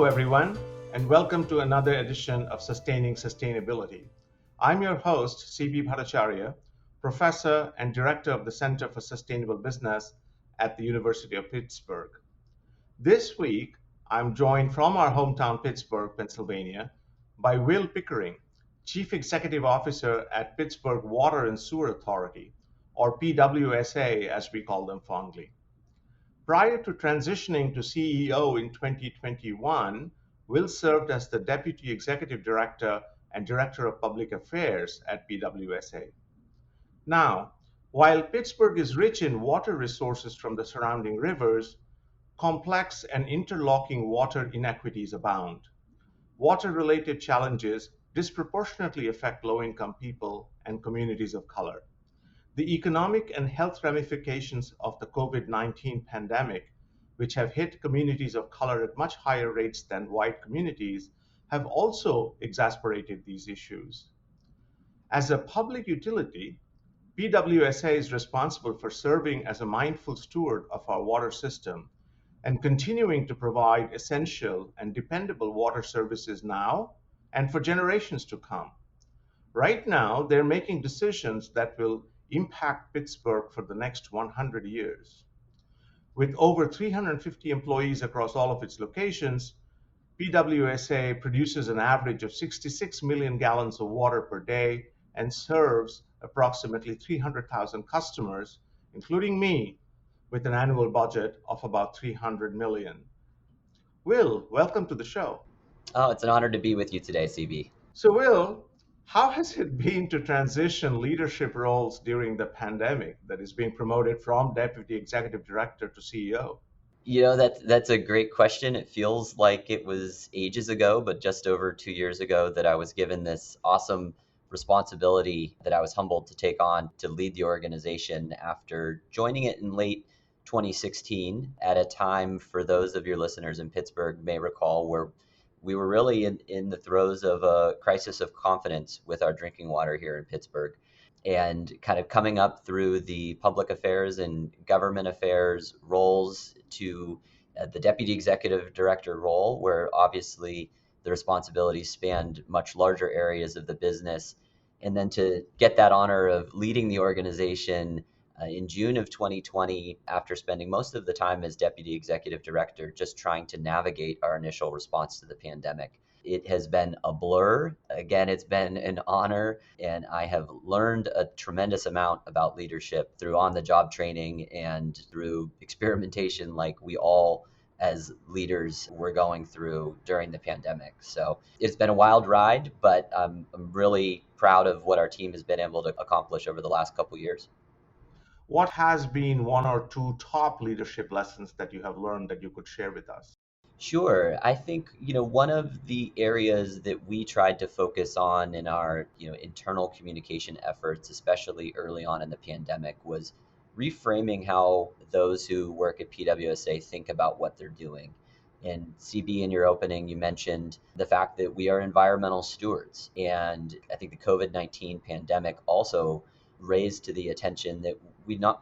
everyone, and welcome to another edition of Sustaining Sustainability. I'm your host, CB Bhattacharya, Professor and Director of the Center for Sustainable Business at the University of Pittsburgh. This week, I'm joined from our hometown, Pittsburgh, Pennsylvania, by Will Pickering, Chief Executive Officer at Pittsburgh Water and Sewer Authority, or PWSA as we call them fondly. Prior to transitioning to CEO in 2021, Will served as the Deputy Executive Director and Director of Public Affairs at PWSA. Now, while Pittsburgh is rich in water resources from the surrounding rivers, complex and interlocking water inequities abound. Water-related challenges disproportionately affect low-income people and communities of color. The economic and health ramifications of the COVID-19 pandemic, which have hit communities of color at much higher rates than white communities, have also exacerbated these issues. As a public utility, PWSA is responsible for serving as a mindful steward of our water system and continuing to provide essential and dependable water services now and for generations to come. Right now, they're making decisions that will impact Pittsburgh for the next 100 years. With over 350 employees across all of its locations, PWSA produces an average of 66 million gallons of water per day and serves approximately 300,000 customers, including me, with an annual budget of about 300 million. Will, welcome to the show. Oh, it's an honor to be with you today, CB. So, Will, how has it been to transition leadership roles during the pandemic that is being promoted from Deputy Executive Director to CEO? That's a great question. It feels like it was ages ago, but just over 2 years ago that I was given this awesome responsibility that I was humbled to take on to lead the organization after joining it in late 2016 at a time, for those of your listeners in Pittsburgh may recall, where we were really in the throes of a crisis of confidence with our drinking water here in Pittsburgh. And kind of coming up through the public affairs and government affairs roles to the deputy executive director role, where obviously the responsibilities spanned much larger areas of the business. And then to get that honor of leading the organization in June of 2020, after spending most of the time as deputy executive director, just trying to navigate our initial response to the pandemic. It has been a blur. Again, it's been an honor, and I have learned a tremendous amount about leadership through on-the-job training and through experimentation like we all as leaders were going through during the pandemic. So it's been a wild ride, but I'm really proud of what our team has been able to accomplish over the last couple of years. What has been one or two top leadership lessons that you have learned that you could share with us? Sure. I think, one of the areas that we tried to focus on in our, internal communication efforts, especially early on in the pandemic, was reframing how those who work at PWSA think about what they're doing. And CB, in your opening, you mentioned the fact that we are environmental stewards. And I think the COVID-19 pandemic also raised to the attention that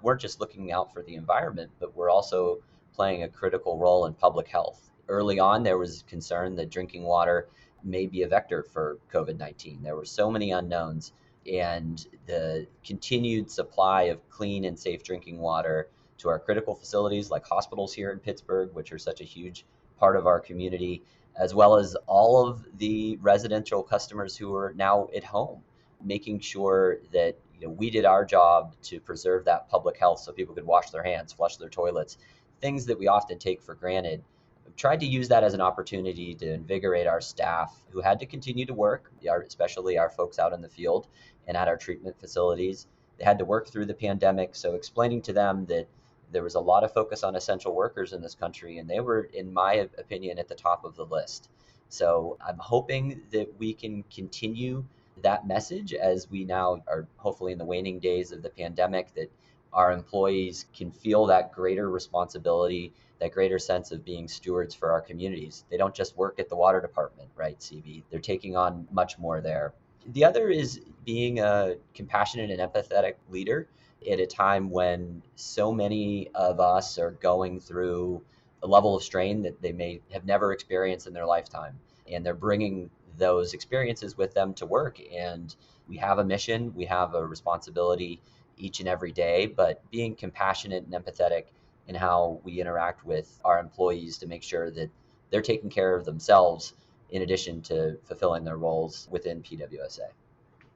weren't just looking out for the environment, but we're also playing a critical role in public health. Early on, there was concern that drinking water may be a vector for COVID-19. There were so many unknowns, and the continued supply of clean and safe drinking water to our critical facilities like hospitals here in Pittsburgh, which are such a huge part of our community, as well as all of the residential customers who are now at home, making sure that we did our job to preserve that public health so people could wash their hands, flush their toilets, things that we often take for granted. We've tried to use that as an opportunity to invigorate our staff who had to continue to work, especially our folks out in the field and at our treatment facilities. They had to work through the pandemic, so explaining to them that there was a lot of focus on essential workers in this country, and they were, in my opinion, at the top of the list. So I'm hoping that we can continue that message as we now are hopefully in the waning days of the pandemic, that our employees can feel that greater responsibility, that greater sense of being stewards for our communities. They don't just work at the water department, right, CB? They're taking on much more there. The other is being a compassionate and empathetic leader at a time when so many of us are going through a level of strain that they may have never experienced in their lifetime. And they're bringing those experiences with them to work. And we have a mission, we have a responsibility each and every day, but being compassionate and empathetic in how we interact with our employees to make sure that they're taking care of themselves in addition to fulfilling their roles within PWSA.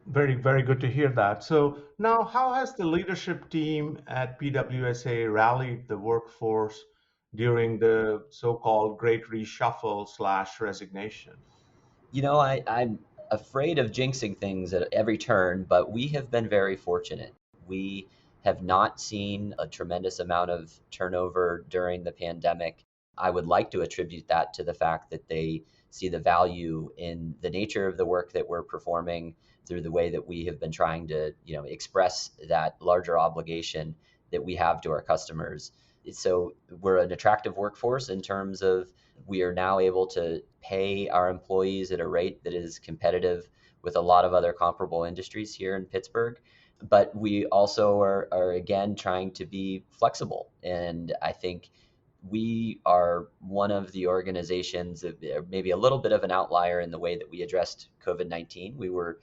Very, very good to hear that. So now, how has the leadership team at PWSA rallied the workforce during the so-called Great Reshuffle slash resignation? I'm afraid of jinxing things at every turn, but we have been very fortunate. We have not seen a tremendous amount of turnover during the pandemic. I would like to attribute that to the fact that they see the value in the nature of the work that we're performing through the way that we have been trying to, express that larger obligation that we have to our customers. So we're an attractive workforce in terms of we are now able to pay our employees at a rate that is competitive with a lot of other comparable industries here in Pittsburgh. But we also are again trying to be flexible. And I think we are one of the organizations that maybe a little bit of an outlier in the way that we addressed COVID-19. We were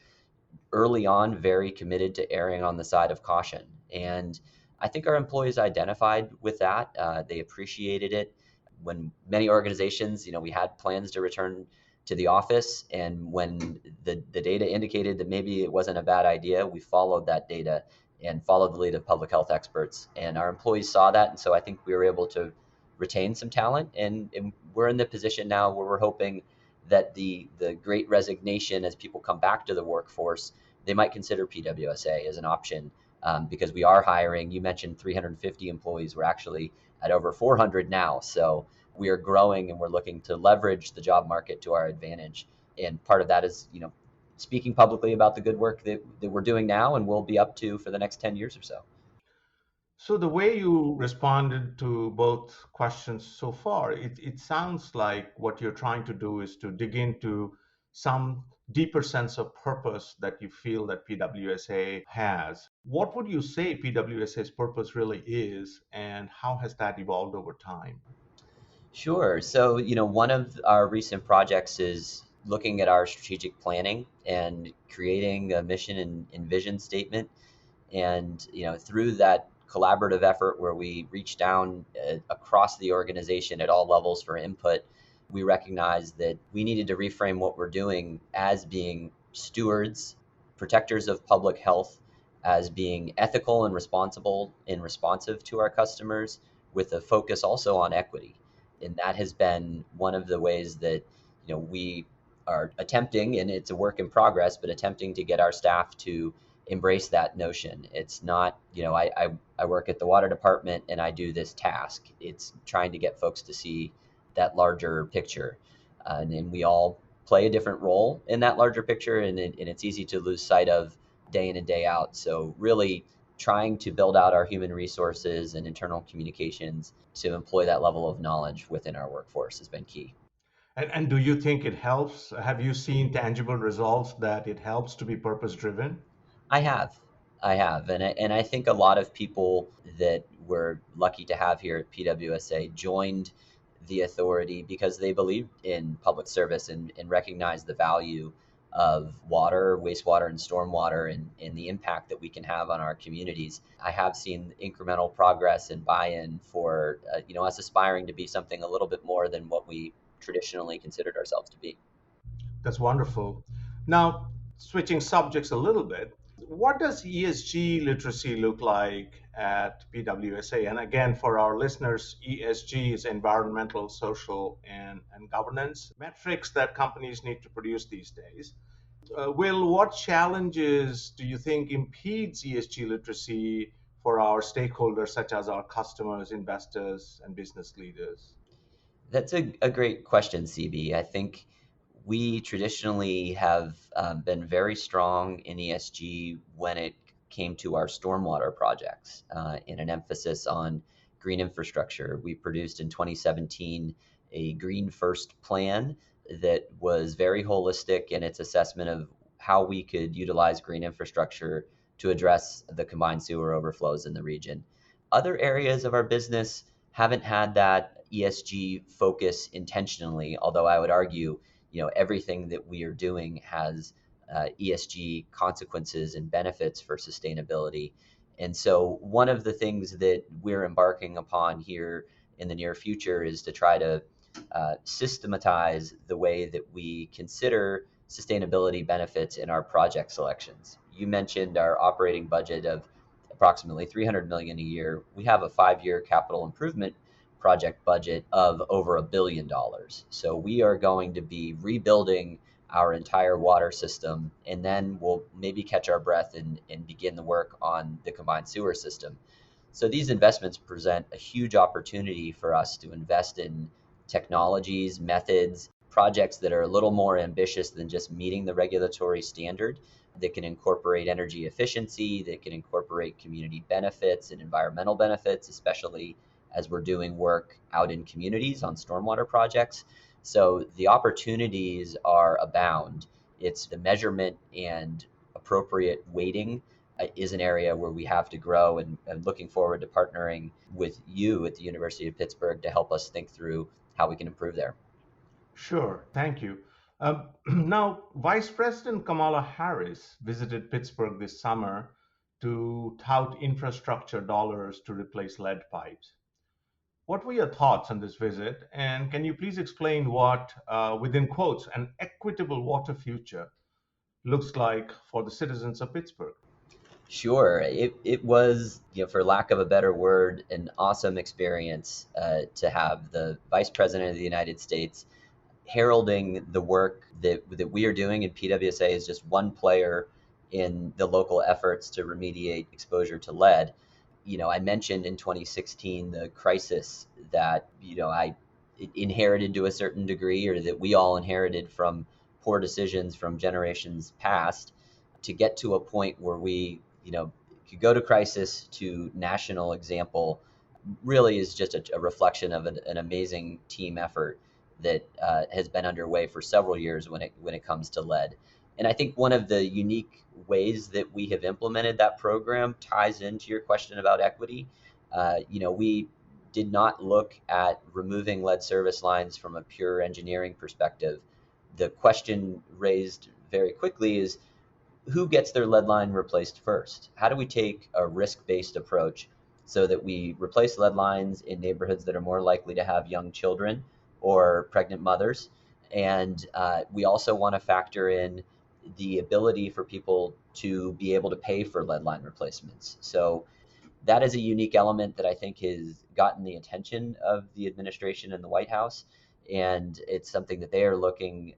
early on very committed to erring on the side of caution. And I think our employees identified with that. They appreciated it. When many organizations, we had plans to return to the office, and when the data indicated that maybe it wasn't a bad idea, we followed that data and followed the lead of public health experts. And our employees saw that, and so I think we were able to retain some talent. And we're in the position now where we're hoping that the great resignation, as people come back to the workforce, they might consider PWSA as an option, because we are hiring. You mentioned 350 employees. We're actually at over 400 now. So we are growing and we're looking to leverage the job market to our advantage. And part of that is, speaking publicly about the good work that we're doing now and will be up to for the next 10 years or so. So the way you responded to both questions so far, it sounds like what you're trying to do is to dig into some deeper sense of purpose that you feel that PWSA has. What would you say PWSA's purpose really is, and how has that evolved over time? Sure. So, one of our recent projects is looking at our strategic planning and creating a mission and vision statement. And, through that collaborative effort where we reach down across the organization at all levels for input, we recognized that we needed to reframe what we're doing as being stewards, protectors of public health, as being ethical and responsible and responsive to our customers, with a focus also on equity. And that has been one of the ways that, we are attempting, and it's a work in progress, but attempting to get our staff to embrace that notion. It's not, I work at the water department and I do this task. It's trying to get folks to see that larger picture. And we all play a different role in that larger picture, and it's easy to lose sight of day in and day out. So really trying to build out our human resources and internal communications to employ that level of knowledge within our workforce has been key. And do you think it helps? Have you seen tangible results that it helps to be purpose driven? I have. I have. And I think a lot of people that we're lucky to have here at PWSA joined the authority because they believed in public service and recognized the value of water, wastewater, and stormwater, and the impact that we can have on our communities. I have seen incremental progress and buy-in for, us aspiring to be something a little bit more than what we traditionally considered ourselves to be. That's wonderful. Now, switching subjects a little bit, what does ESG literacy look like at PWSA? And again, for our listeners, ESG is environmental, social, and governance metrics that companies need to produce these days. Will, what challenges do you think impedes ESG literacy for our stakeholders, such as our customers, investors, and business leaders? That's a great question, CB. I think we traditionally have been very strong in ESG when it came to our stormwater projects, in an emphasis on green infrastructure. We produced in 2017 a Green First plan that was very holistic in its assessment of how we could utilize green infrastructure to address the combined sewer overflows in the region. Other areas of our business haven't had that ESG focus intentionally, although I would argue, everything that we are doing has ESG consequences and benefits for sustainability. And so one of the things that we're embarking upon here in the near future is to try to systematize the way that we consider sustainability benefits in our project selections. You mentioned our operating budget of approximately 300 million a year. We have a 5-year capital improvement project budget of over $1 billion. So we are going to be rebuilding our entire water system, and then we'll maybe catch our breath and begin the work on the combined sewer system. So these investments present a huge opportunity for us to invest in technologies, methods, projects that are a little more ambitious than just meeting the regulatory standard, that can incorporate energy efficiency, that can incorporate community benefits and environmental benefits, especially as we're doing work out in communities on stormwater projects. So the opportunities are abound. It's the measurement and appropriate weighting is an area where we have to grow, and looking forward to partnering with you at the University of Pittsburgh to help us think through how we can improve there. Sure, thank you. Now, Vice President Kamala Harris visited Pittsburgh this summer to tout infrastructure dollars to replace lead pipes. What were your thoughts on this visit? And can you please explain what, within quotes, an equitable water future looks like for the citizens of Pittsburgh? Sure. It was, for lack of a better word, an awesome experience to have the Vice President of the United States heralding the work that we are doing. And PWSA is just one player in the local efforts to remediate exposure to lead. I mentioned in 2016 the crisis that, I inherited to a certain degree, or that we all inherited from poor decisions from generations past, to get to a point where we, could go to crisis to national example, really is just a reflection of an amazing team effort that has been underway for several years when it comes to lead. And I think one of the unique ways that we have implemented that program ties into your question about equity. We did not look at removing lead service lines from a pure engineering perspective. The question raised very quickly is, who gets their lead line replaced first? How do we take a risk-based approach so that we replace lead lines in neighborhoods that are more likely to have young children or pregnant mothers? And we also want to factor in the ability for people to be able to pay for lead line replacements. So that is a unique element that I think has gotten the attention of the administration and the White House. And it's something that they are looking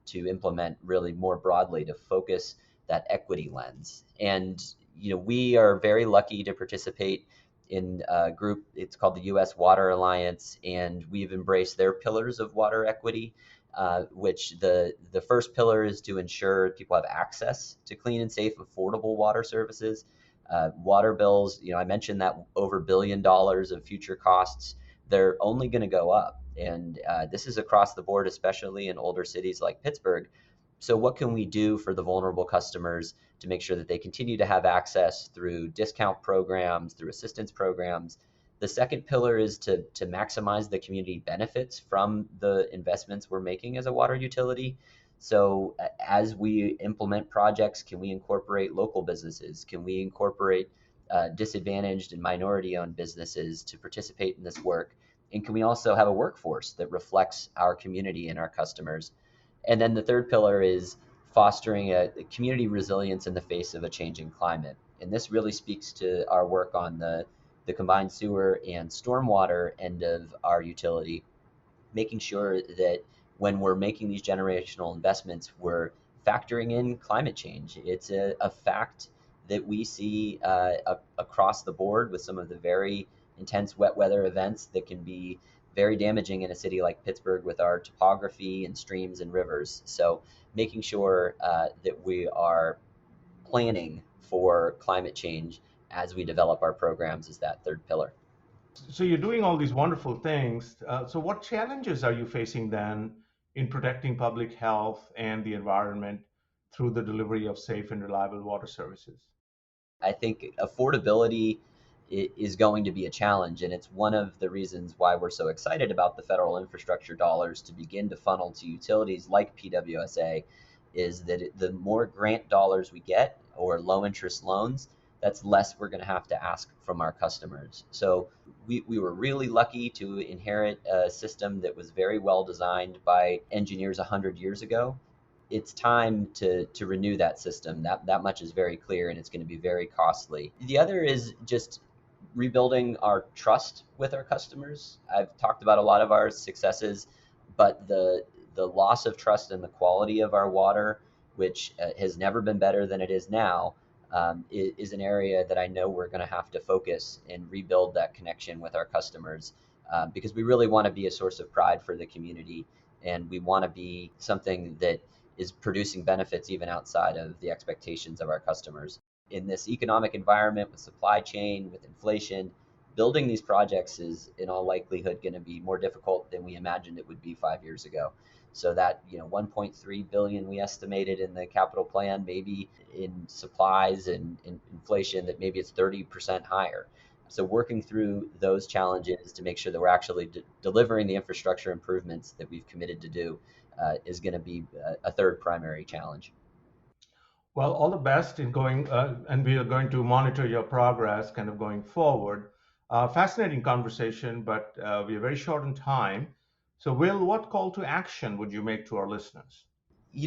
to implement really more broadly, to focus that equity lens. And, we are very lucky to participate in a group, it's called the U.S. Water Alliance, and we've embraced their pillars of water equity, which the first pillar is to ensure people have access to clean and safe, affordable water services. Water bills, I mentioned that over $1 billion of future costs, they're only going to go up. And this is across the board, especially in older cities like Pittsburgh. So what can we do for the vulnerable customers to make sure that they continue to have access through discount programs, through assistance programs? The second pillar is to maximize the community benefits from the investments we're making as a water utility. So as we implement projects, can we incorporate local businesses? Can we incorporate disadvantaged and minority-owned businesses to participate in this work? And can we also have a workforce that reflects our community and our customers? And then the third pillar is fostering a community resilience in the face of a changing climate. And this really speaks to our work on the combined sewer and stormwater end of our utility, making sure that when we're making these generational investments, we're factoring in climate change. It's a fact that we see across the board with some of the very intense wet weather events that can be very damaging in a city like Pittsburgh with our topography and streams and rivers. So making sure that we are planning for climate change as we develop our programs is that third pillar. So you're doing all these wonderful things. So what challenges are you facing then in protecting public health and the environment through the delivery of safe and reliable water services? I think affordability is going to be a challenge. And it's one of the reasons why we're so excited about the federal infrastructure dollars to begin to funnel to utilities like PWSA, is that the more grant dollars we get or low interest loans, that's less we're going to have to ask from our customers. So we were really lucky to inherit a system that was very well designed by engineers 100 years ago. It's time to renew that system. That much is very clear, and it's going to be very costly. The other is just rebuilding our trust with our customers. I've talked about a lot of our successes, but the loss of trust in the quality of our water, which has never been better than it is now, is an area that I know we're going to have to focus and rebuild that connection with our customers, because we really want to be a source of pride for the community, and we want to be something that is producing benefits even outside of the expectations of our customers. In this economic environment with supply chain, with inflation, building these projects is in all likelihood going to be more difficult than we imagined it would be 5 years ago. So that 1.3 billion we estimated in the capital plan, maybe in supplies and inflation, that maybe it's 30% higher. So working through those challenges to make sure that we're actually delivering the infrastructure improvements that we've committed to do is going to be a third primary challenge. Well, all the best in going, and we are going to monitor your progress kind of going forward. Fascinating conversation, but we are very short on time. So, Will, what call to action would you make to our listeners?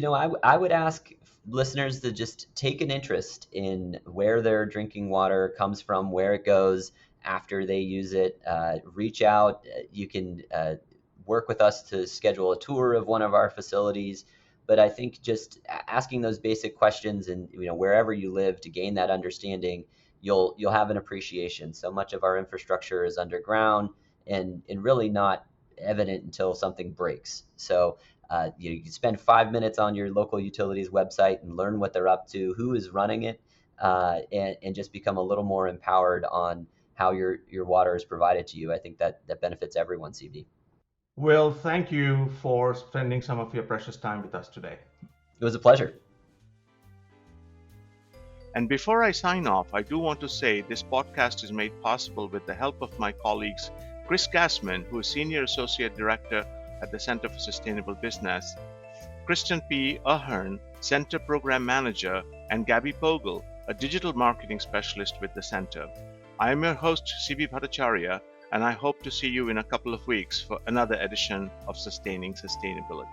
I would ask listeners to just take an interest in where their drinking water comes from, where it goes after they use it. Reach out. You can work with us to schedule a tour of one of our facilities. But I think just asking those basic questions, and wherever you live, to gain that understanding, you'll have an appreciation. So much of our infrastructure is underground and really not evident until something breaks. So you can spend 5 minutes on your local utilities website and learn what they're up to, who is running it, and just become a little more empowered on how your water is provided to you. I think that benefits everyone, CB. Will, thank you for spending some of your precious time with us today. It was a pleasure. And before I sign off, I do want to say this podcast is made possible with the help of my colleagues Chris Gassman, who is Senior Associate Director at the Center for Sustainable Business, Kristen P. Ahern, Center Program Manager, and Gabby Pogel, a Digital Marketing Specialist with the Center. I am your host, CB Bhattacharya, and I hope to see you in a couple of weeks for another edition of Sustaining Sustainability.